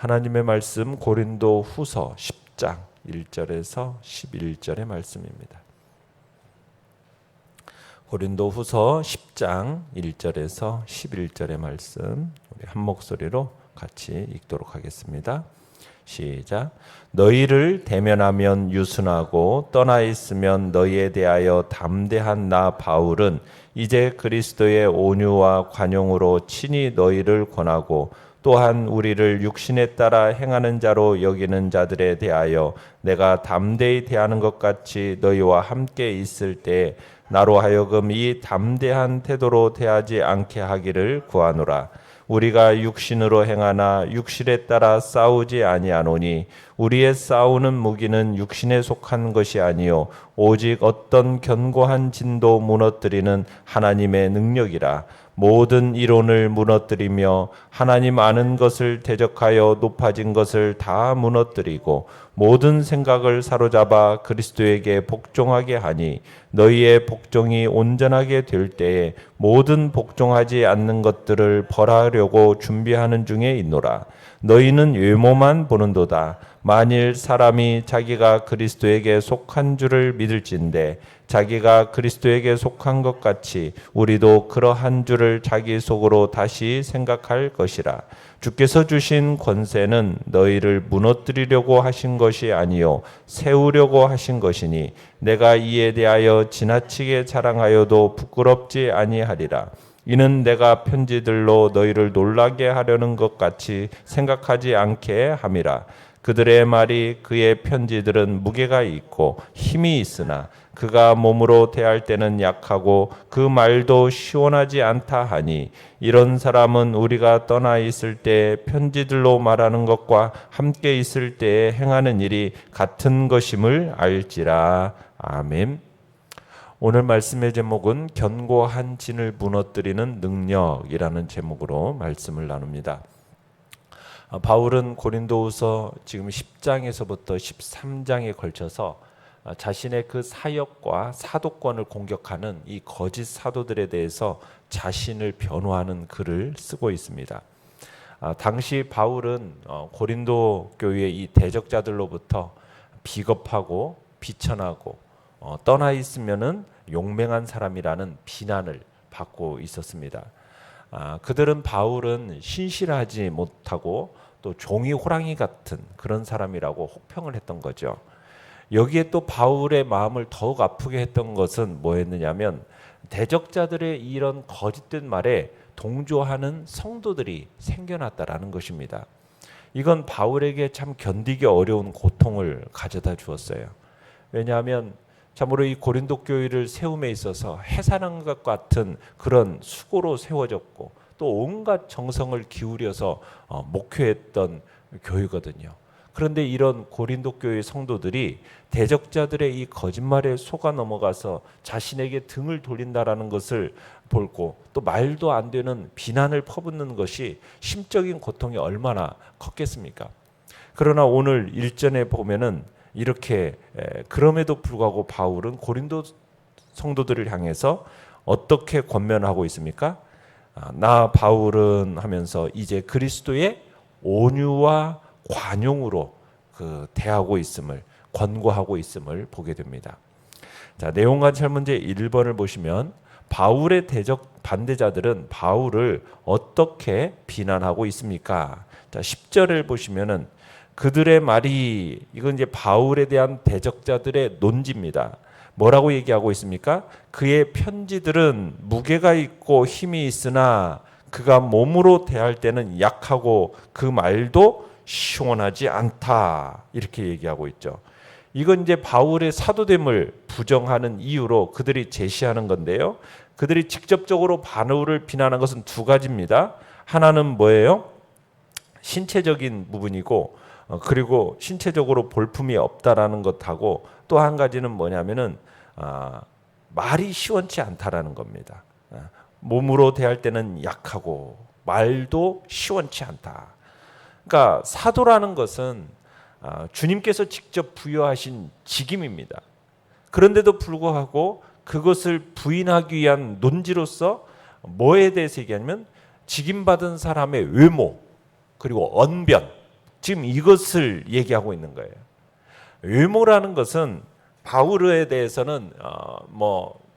하나님의 말씀 고린도 후서 10장 1절에서 11절의 말씀입니다. 고린도 후서 10장 1절에서 11절의 말씀 우리 한 목소리로 같이 읽도록 하겠습니다. 시작. 너희를 대면하면 유순하고 떠나 있으면 너희에 대하여 담대한 나 바울은 이제 그리스도의 온유와 관용으로 친히 너희를 권하고 또한 우리를 육신에 따라 행하는 자로 여기는 자들에 대하여 내가 담대히 대하는 것 같이 너희와 함께 있을 때 나로 하여금 이 담대한 태도로 대하지 않게 하기를 구하노라. 우리가 육신으로 행하나 육신에 따라 싸우지 아니하노니 우리의 싸우는 무기는 육신에 속한 것이 아니요 오직 어떤 견고한 진도 무너뜨리는 하나님의 능력이라. 모든 이론을 무너뜨리며 하나님 아는 것을 대적하여 높아진 것을 다 무너뜨리고 모든 생각을 사로잡아 그리스도에게 복종하게 하니 너희의 복종이 온전하게 될 때에 모든 복종하지 않는 것들을 벌하려고 준비하는 중에 있노라. 너희는 외모만 보는도다. 만일 사람이 자기가 그리스도에게 속한 줄을 믿을진대 자기가 그리스도에게 속한 것 같이 우리도 그러한 줄을 자기 속으로 다시 생각할 것이라. 주께서 주신 권세는 너희를 무너뜨리려고 하신 것이 아니요 세우려고 하신 것이니 내가 이에 대하여 지나치게 자랑하여도 부끄럽지 아니하리라. 이는 내가 편지들로 너희를 놀라게 하려는 것 같이 생각하지 않게 함이라. 그들의 말이 그의 편지들은 무게가 있고 힘이 있으나 그가 몸으로 대할 때는 약하고 그 말도 시원하지 않다 하니 이런 사람은 우리가 떠나 있을 때 편지들로 말하는 것과 함께 있을 때 행하는 일이 같은 것임을 알지라. 아멘. 오늘 말씀의 제목은 견고한 진을 무너뜨리는 능력이라는 제목으로 말씀을 나눕니다. 바울은 고린도후서 지금 10장에서부터 13장에 걸쳐서 자신의 그 사역과 사도권을 공격하는 이 거짓 사도들에 대해서 자신을 변호하는 글을 쓰고 있습니다. 당시 바울은 고린도 교회의 이 대적자들로부터 비겁하고 비천하고 떠나 있으면은 용맹한 사람이라는 비난을 받고 있었습니다. 그들은 바울은 신실하지 못하고 또 종이 호랑이 같은 그런 사람이라고 혹평을 했던 거죠. 여기에 또 바울의 마음을 더욱 아프게 했던 것은 뭐였느냐면 대적자들의 이런 거짓된 말에 동조하는 성도들이 생겨났다라는 것입니다. 이건 바울에게 참 견디기 어려운 고통을 가져다 주었어요. 왜냐하면 참으로 이 고린도 교회를 세움에 있어서 해산한 것 같은 그런 수고로 세워졌고 또 온갖 정성을 기울여서 목회했던 교회거든요. 그런데 이런 고린도 교회 성도들이 대적자들의 이 거짓말에 속아 넘어가서 자신에게 등을 돌린다라는 것을 볼고 또 말도 안 되는 비난을 퍼붓는 것이 심적인 고통이 얼마나 컸겠습니까? 그러나 오늘 1절에 보면은 이렇게 그럼에도 불구하고 바울은 고린도 성도들을 향해서 어떻게 권면하고 있습니까? 나 바울은 하면서 이제 그리스도의 온유와 관용으로 대하고 있음을 권고하고 있음을 보게 됩니다. 자, 내용과 설문제 1번을 보시면 바울의 대적 반대자들은 바울을 어떻게 비난하고 있습니까? 자, 10절을 보시면은 그들의 말이 이건 이제 바울에 대한 대적자들의 논지입니다. 뭐라고 얘기하고 있습니까? 그의 편지들은 무게가 있고 힘이 있으나 그가 몸으로 대할 때는 약하고 그 말도 시원하지 않다. 이렇게 얘기하고 있죠. 이건 이제 바울의 사도됨을 부정하는 이유로 그들이 제시하는 건데요. 그들이 직접적으로 바울을 비난한 것은 두 가지입니다. 하나는 뭐예요? 신체적인 부분이고 그리고 신체적으로 볼품이 없다라는 것하고 또 한 가지는 뭐냐면은 말이 시원치 않다라는 겁니다. 몸으로 대할 때는 약하고 말도 시원치 않다. 그러니까 사도라는 것은 주님께서 직접 부여하신 직임입니다. 그런데도 불구하고 그것을 부인하기 위한 논지로서 뭐에 대해서 얘기하냐면 직임받은 사람의 외모 그리고 언변 지금 이것을 얘기하고 있는 거예요. 외모라는 것은 바울에 대해서는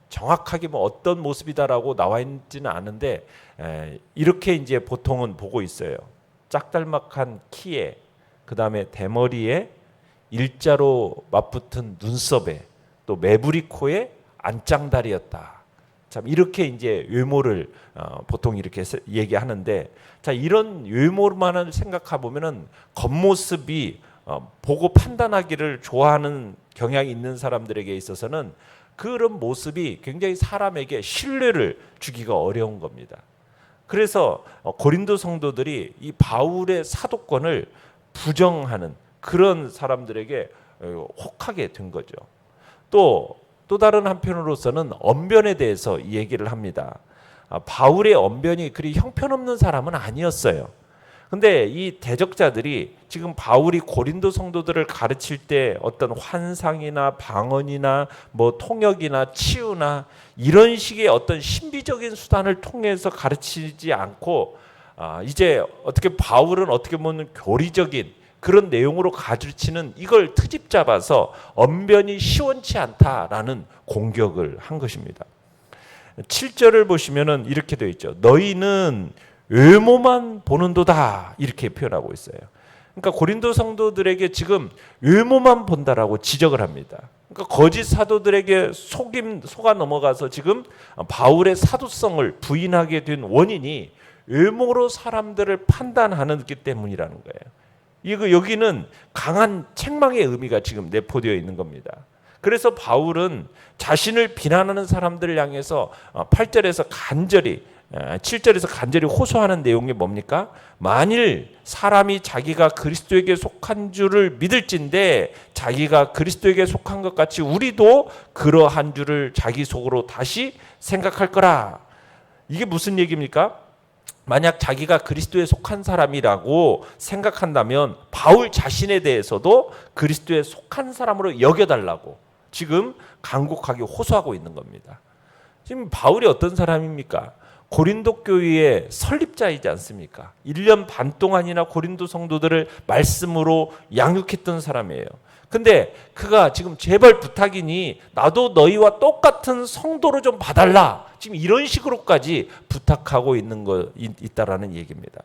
정확하게 어떤 모습이다라고 나와 있지는 않은데 이렇게 이제 보통은 보고 있어요. 짝달막한 키에, 그 다음에 대머리에, 일자로 맞붙은 눈썹에, 또 매부리 코에 안짱다리였다. 참 이렇게 이제 외모를 보통 이렇게 얘기하는데, 자 이런 외모만을 생각해 보면은 겉모습이 보고 판단하기를 좋아하는 경향이 있는 사람들에게 있어서는 그런 모습이 굉장히 사람에게 신뢰를 주기가 어려운 겁니다. 그래서 고린도 성도들이 이 바울의 사도권을 부정하는 그런 사람들에게 혹하게 된 거죠. 또 다른 한편으로서는 언변에 대해서 얘기를 합니다. 바울의 언변이 그리 형편없는 사람은 아니었어요. 근데 이 대적자들이 지금 바울이 고린도 성도들을 가르칠 때 어떤 환상이나 방언이나 통역이나 치유나 이런 식의 어떤 신비적인 수단을 통해서 가르치지 않고 이제 어떻게 바울은 어떻게 보면 교리적인 그런 내용으로 가르치는 이걸 트집 잡아서 언변이 시원치 않다라는 공격을 한 것입니다. 7절을 보시면은 이렇게 되어 있죠. 너희는 외모만 보는도다 이렇게 표현하고 있어요. 그러니까 고린도 성도들에게 지금 외모만 본다라고 지적을 합니다. 그러니까 거짓 사도들에게 속아 넘어가서 지금 바울의 사도성을 부인하게 된 원인이 외모로 사람들을 판단하기 때문이라는 거예요. 여기는 강한 책망의 의미가 지금 내포되어 있는 겁니다. 그래서 바울은 자신을 비난하는 사람들을 향해서 8절에서 간절히 7절에서 간절히 호소하는 내용이 뭡니까? 만일 사람이 자기가 그리스도에게 속한 줄을 믿을진데 자기가 그리스도에게 속한 것 같이 우리도 그러한 줄을 자기 속으로 다시 생각할 거라. 이게 무슨 얘기입니까? 만약 자기가 그리스도에 속한 사람이라고 생각한다면 바울 자신에 대해서도 그리스도에 속한 사람으로 여겨달라고 지금 간곡하게 호소하고 있는 겁니다. 지금 바울이 어떤 사람입니까? 고린도 교회의 설립자이지 않습니까? 1년 반 동안이나 고린도 성도들을 말씀으로 양육했던 사람이에요. 근데 그가 지금 제발 부탁이니 나도 너희와 똑같은 성도로 좀 봐달라. 지금 이런 식으로까지 부탁하고 있다라는 얘기입니다.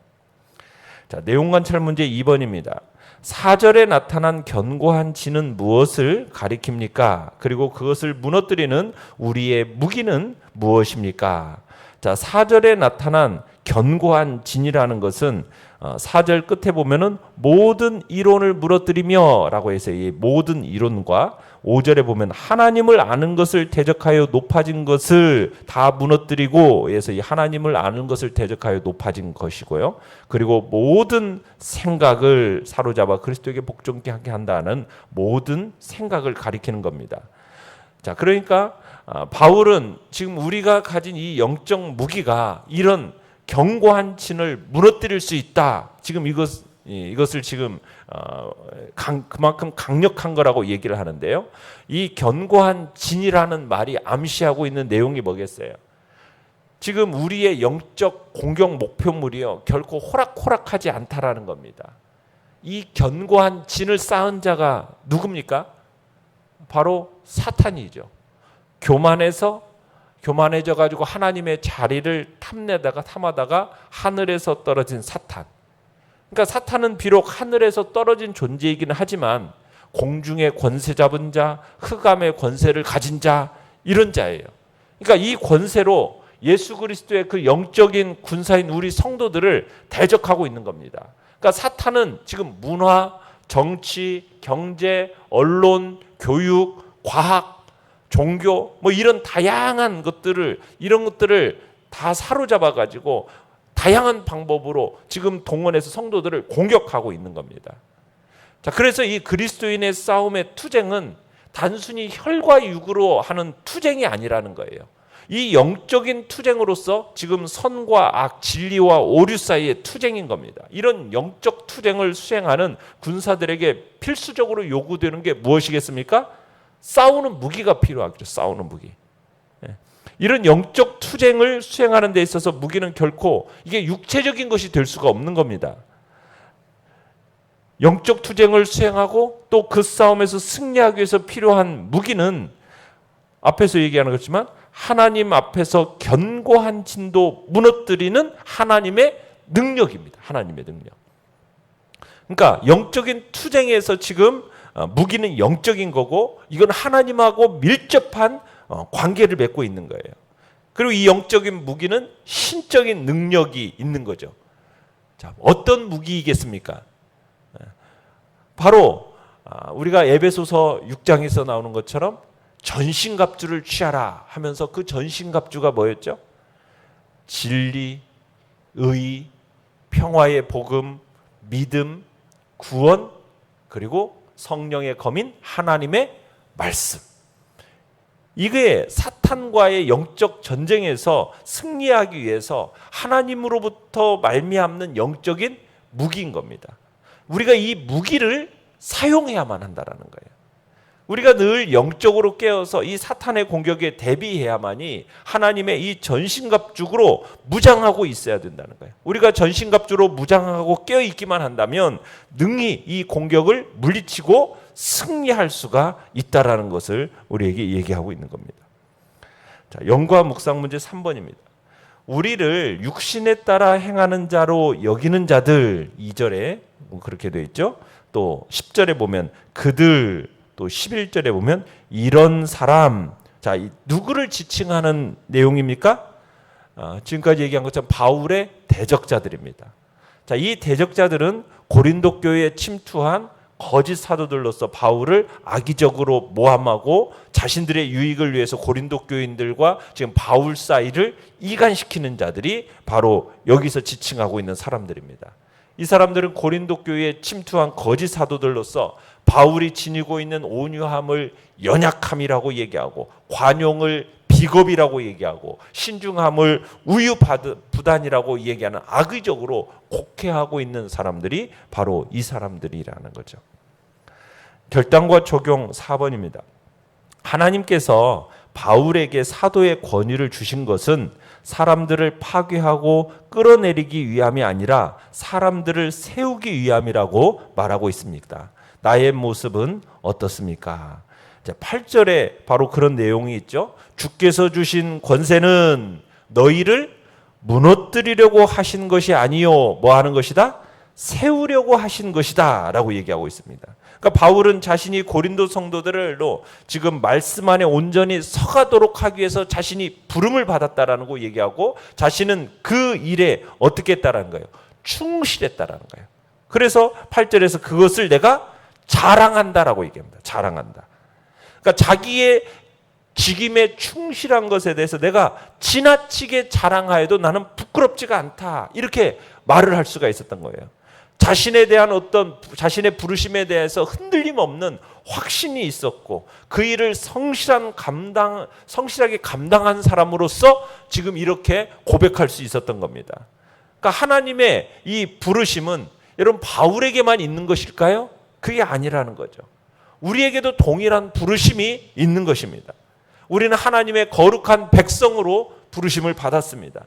자, 내용 관찰 문제 2번입니다. 4절에 나타난 견고한 진은 무엇을 가리킵니까? 그리고 그것을 무너뜨리는 우리의 무기는 무엇입니까? 자, 4절에 나타난 견고한 진이라는 것은 4절 끝에 보면은 모든 이론을 무너뜨리며 라고 해서 이 모든 이론과 5절에 보면 하나님을 아는 것을 대적하여 높아진 것을 다 무너뜨리고 해서 이 하나님을 아는 것을 대적하여 높아진 것이고요. 그리고 모든 생각을 사로잡아 그리스도에게 복종케 하게 한다는 모든 생각을 가리키는 겁니다. 자, 그러니까 바울은 지금 우리가 가진 이 영적 무기가 이런 견고한 진을 무너뜨릴 수 있다. 지금 이것을 지금 그만큼 강력한 거라고 얘기를 하는데요. 이 견고한 진이라는 말이 암시하고 있는 내용이 뭐겠어요? 지금 우리의 영적 공격 목표물이요 결코 호락호락하지 않다라는 겁니다. 이 견고한 진을 쌓은 자가 누굽니까? 바로 사탄이죠. 교만해져 가지고 하나님의 자리를 탐하다가 하늘에서 떨어진 사탄. 그러니까 사탄은 비록 하늘에서 떨어진 존재이기는 하지만 공중의 권세 잡은 자, 흑암의 권세를 가진 자, 이런 자예요. 그러니까 이 권세로 예수 그리스도의 그 영적인 군사인 우리 성도들을 대적하고 있는 겁니다. 그러니까 사탄은 지금 문화, 정치, 경제, 언론, 교육, 과학, 종교 이런 다양한 것들을 다 사로잡아 가지고 다양한 방법으로 지금 동원해서 성도들을 공격하고 있는 겁니다. 자, 그래서 이 그리스도인의 싸움의 투쟁은 단순히 혈과 육으로 하는 투쟁이 아니라는 거예요. 이 영적인 투쟁으로서 지금 선과 악, 진리와 오류 사이의 투쟁인 겁니다. 이런 영적 투쟁을 수행하는 군사들에게 필수적으로 요구되는 게 무엇이겠습니까? 싸우는 무기가 필요하겠죠. 싸우는 무기. 이런 영적 투쟁을 수행하는 데 있어서 무기는 결코 이게 육체적인 것이 될 수가 없는 겁니다. 영적 투쟁을 수행하고 또 그 싸움에서 승리하기 위해서 필요한 무기는 앞에서 얘기하는 것지만 하나님 앞에서 견고한 진도 무너뜨리는 하나님의 능력입니다. 하나님의 능력. 그러니까 영적인 투쟁에서 지금 무기는 영적인 거고 이건 하나님하고 밀접한 관계를 맺고 있는 거예요. 그리고 이 영적인 무기는 신적인 능력이 있는 거죠. 자, 어떤 무기이겠습니까? 바로 우리가 에베소서 6장에서 나오는 것처럼 전신갑주를 취하라 하면서 그 전신갑주가 뭐였죠? 진리, 의, 평화의 복음, 믿음, 구원, 그리고 성령의 검인 하나님의 말씀. 이게 사탄과의 영적 전쟁에서 승리하기 위해서 하나님으로부터 말미암는 영적인 무기인 겁니다. 우리가 이 무기를 사용해야만 한다는 거예요. 우리가 늘 영적으로 깨어서 이 사탄의 공격에 대비해야만이 하나님의 이 전신갑주로 무장하고 있어야 된다는 거예요. 우리가 전신갑주로 무장하고 깨어있기만 한다면 능히 이 공격을 물리치고 승리할 수가 있다라는 것을 우리에게 얘기하고 있는 겁니다. 자, 연구와 묵상 문제 3번입니다. 우리를 육신에 따라 행하는 자로 여기는 자들 2절에 그렇게 되어 있죠. 또 10절에 보면 그들, 또 11절에 보면 이런 사람. 자, 누구를 지칭하는 내용입니까? 지금까지 얘기한 것처럼 바울의 대적자들입니다. 자, 이 대적자들은 고린도 교회에 침투한 거짓 사도들로서 바울을 악의적으로 모함하고 자신들의 유익을 위해서 고린도 교인들과 지금 바울 사이를 이간시키는 자들이 바로 여기서 지칭하고 있는 사람들입니다. 이 사람들은 고린도 교회에 침투한 거짓 사도들로서 바울이 지니고 있는 온유함을 연약함이라고 얘기하고 관용을 비겁이라고 얘기하고 신중함을 우유부단이라고 얘기하는 악의적으로 곡해하고 있는 사람들이 바로 이 사람들이라는 거죠. 결단과 적용 4번입니다. 하나님께서 바울에게 사도의 권위를 주신 것은 사람들을 파괴하고 끌어내리기 위함이 아니라 사람들을 세우기 위함이라고 말하고 있습니다. 나의 모습은 어떻습니까? 8절에 바로 그런 내용이 있죠. 주께서 주신 권세는 너희를 무너뜨리려고 하신 것이 아니요 뭐 하는 것이다? 세우려고 하신 것이다 라고 얘기하고 있습니다. 그러니까 바울은 자신이 고린도 성도들로 지금 말씀 안에 온전히 서가도록 하기 위해서 자신이 부름을 받았다라는 거 얘기하고 자신은 그 일에 어떻게 했다라는 거예요? 충실했다라는 거예요. 그래서 8절에서 그것을 내가 자랑한다라고 얘기합니다. 자랑한다. 그러니까 자기의 직임에 충실한 것에 대해서 내가 지나치게 자랑하여도 나는 부끄럽지가 않다. 이렇게 말을 할 수가 있었던 거예요. 자신에 대한 어떤 자신의 부르심에 대해서 흔들림 없는 확신이 있었고 그 일을 성실하게 감당한 사람으로서 지금 이렇게 고백할 수 있었던 겁니다. 그러니까 하나님의 이 부르심은 여러분 바울에게만 있는 것일까요? 그게 아니라는 거죠. 우리에게도 동일한 부르심이 있는 것입니다. 우리는 하나님의 거룩한 백성으로 부르심을 받았습니다.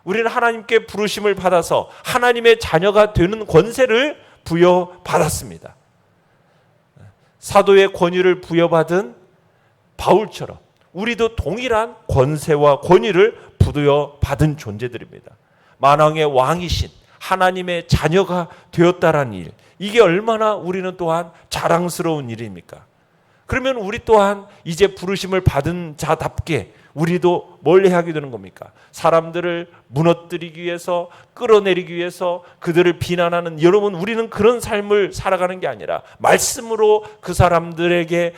우리는 하나님께 부르심을 받아서 하나님의 자녀가 되는 권세를 부여받았습니다. 사도의 권위를 부여받은 바울처럼 우리도 동일한 권세와 권위를 부여받은 존재들입니다. 만왕의 왕이신 하나님의 자녀가 되었다라는 일, 이게 얼마나 우리는 또한 자랑스러운 일입니까? 그러면 우리 또한 이제 부르심을 받은 자답게 우리도 뭘 해야 하게 되는 겁니까? 사람들을 무너뜨리기 위해서, 끌어내리기 위해서 그들을 비난하는, 여러분 우리는 그런 삶을 살아가는 게 아니라 말씀으로 그 사람들에게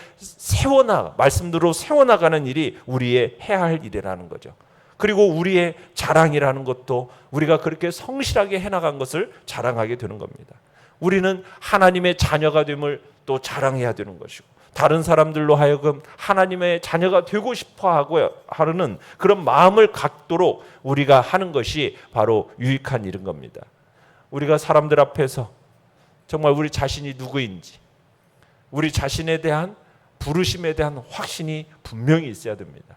말씀대로 세워나가는 일이 우리의 해야 할 일이라는 거죠. 그리고 우리의 자랑이라는 것도 우리가 그렇게 성실하게 해나간 것을 자랑하게 되는 겁니다. 우리는 하나님의 자녀가 됨을 또 자랑해야 되는 것이고 다른 사람들로 하여금 하나님의 자녀가 되고 싶어 하는 그런 마음을 갖도록 우리가 하는 것이 바로 유익한 일인 겁니다. 우리가 사람들 앞에서 정말 우리 자신이 누구인지, 우리 자신에 대한 부르심에 대한 확신이 분명히 있어야 됩니다.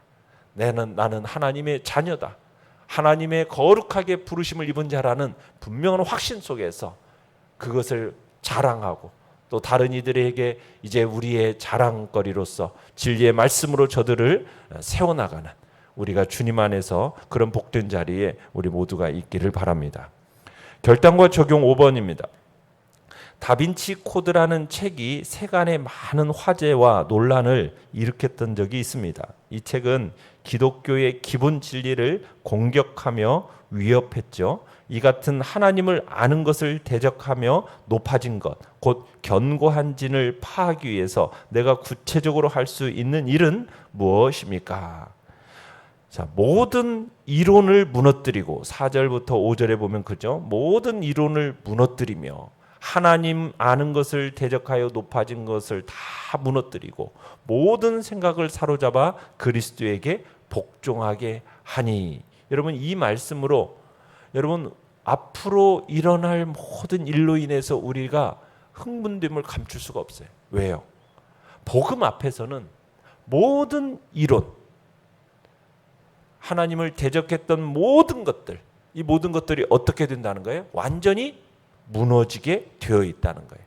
나는 하나님의 자녀다. 하나님의 거룩하게 부르심을 입은 자라는 분명한 확신 속에서 그것을 자랑하고 또 다른 이들에게 이제 우리의 자랑거리로서 진리의 말씀으로 저들을 세워나가는 우리가 주님 안에서 그런 복된 자리에 우리 모두가 있기를 바랍니다. 결단과 적용 5번입니다. 다빈치 코드라는 책이 세간에 많은 화제와 논란을 일으켰던 적이 있습니다. 이 책은 기독교의 기본 진리를 공격하며 위협했죠. 이 같은 하나님을 아는 것을 대적하며 높아진 것, 곧 견고한 진을 파하기 위해서 내가 구체적으로 할 수 있는 일은 무엇입니까? 자, 모든 이론을 무너뜨리고 4절부터 5절에 보면 그죠? 모든 이론을 무너뜨리며 하나님 아는 것을 대적하여 높아진 것을 다 무너뜨리고 모든 생각을 사로잡아 그리스도에게 복종하게 하니. 여러분, 이 말씀으로 여러분 앞으로 일어날 모든 일로 인해서 우리가 흥분됨을 감출 수가 없어요. 왜요? 복음 앞에서는 모든 이론, 하나님을 대적했던 모든 것들, 이 모든 것들이 어떻게 된다는 거예요? 완전히 무너지게 되어 있다는 거예요.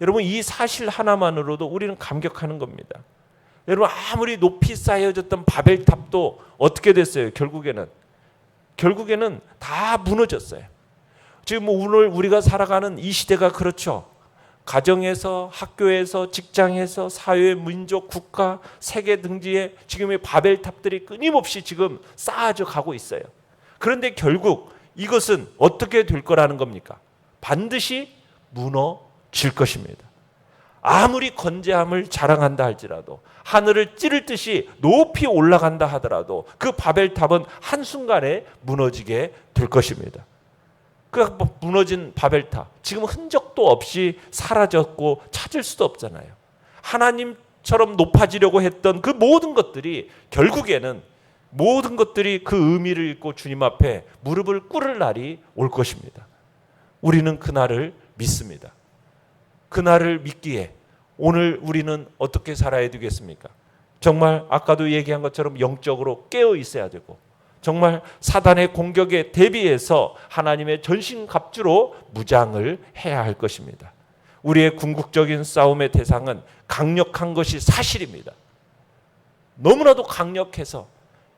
여러분, 이 사실 하나만으로도 우리는 감격하는 겁니다. 여러분, 아무리 높이 쌓여졌던 바벨탑도 어떻게 됐어요? 결국에는 다 무너졌어요. 지금 오늘 우리가 살아가는 이 시대가 그렇죠. 가정에서, 학교에서, 직장에서, 사회, 민족, 국가, 세계 등지에 지금의 바벨탑들이 끊임없이 지금 쌓아져 가고 있어요. 그런데 결국 이것은 어떻게 될 거라는 겁니까? 반드시 무너질 것입니다. 아무리 건재함을 자랑한다 할지라도, 하늘을 찌를 듯이 높이 올라간다 하더라도 그 바벨탑은 한순간에 무너지게 될 것입니다. 그 무너진 바벨탑, 지금 흔적도 없이 사라졌고 찾을 수도 없잖아요. 하나님처럼 높아지려고 했던 그 모든 것들이 결국에는 모든 것들이 그 의미를 잃고 주님 앞에 무릎을 꿇을 날이 올 것입니다. 우리는 그날을 믿습니다. 그날을 믿기에 오늘 우리는 어떻게 살아야 되겠습니까? 정말 아까도 얘기한 것처럼 영적으로 깨어 있어야 되고, 정말 사단의 공격에 대비해서 하나님의 전신갑주로 무장을 해야 할 것입니다. 우리의 궁극적인 싸움의 대상은 강력한 것이 사실입니다. 너무나도 강력해서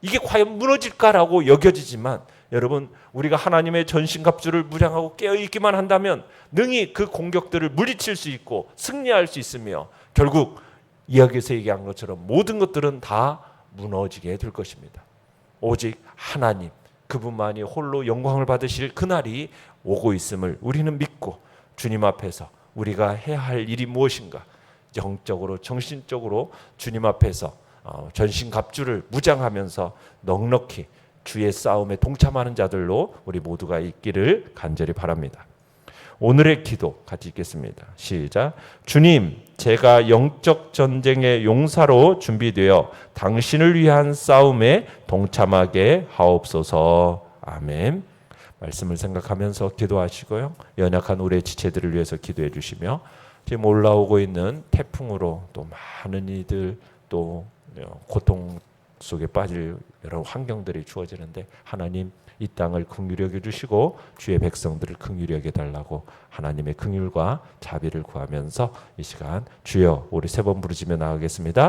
이게 과연 무너질까라고 여겨지지만, 여러분, 우리가 하나님의 전신갑주를 무장하고 깨어있기만 한다면 능히 그 공격들을 물리칠 수 있고 승리할 수 있으며, 결국 이야기에서 얘기한 것처럼 모든 것들은 다 무너지게 될 것입니다. 오직 하나님, 그분만이 홀로 영광을 받으실 그날이 오고 있음을 우리는 믿고, 주님 앞에서 우리가 해야 할 일이 무엇인가, 영적으로 정신적으로 주님 앞에서 전신갑주를 무장하면서 넉넉히 주의 싸움에 동참하는 자들로 우리 모두가 있기를 간절히 바랍니다. 오늘의 기도 같이 읽겠습니다. 시작. 주님, 제가 영적 전쟁의 용사로 준비되어 당신을 위한 싸움에 동참하게 하옵소서. 아멘. 말씀을 생각하면서 기도하시고요. 연약한 우리의 지체들을 위해서 기도해 주시며, 지금 올라오고 있는 태풍으로 또 많은 이들 또 고통 속에 빠질 여러 환경들이 주어지는데, 하나님 이 땅을 긍휼히 여겨 주시고 주의 백성들을 긍휼히 여겨 달라고 하나님의 긍휼과 자비를 구하면서 이 시간 주여 우리 세 번 부르짖며 나가겠습니다.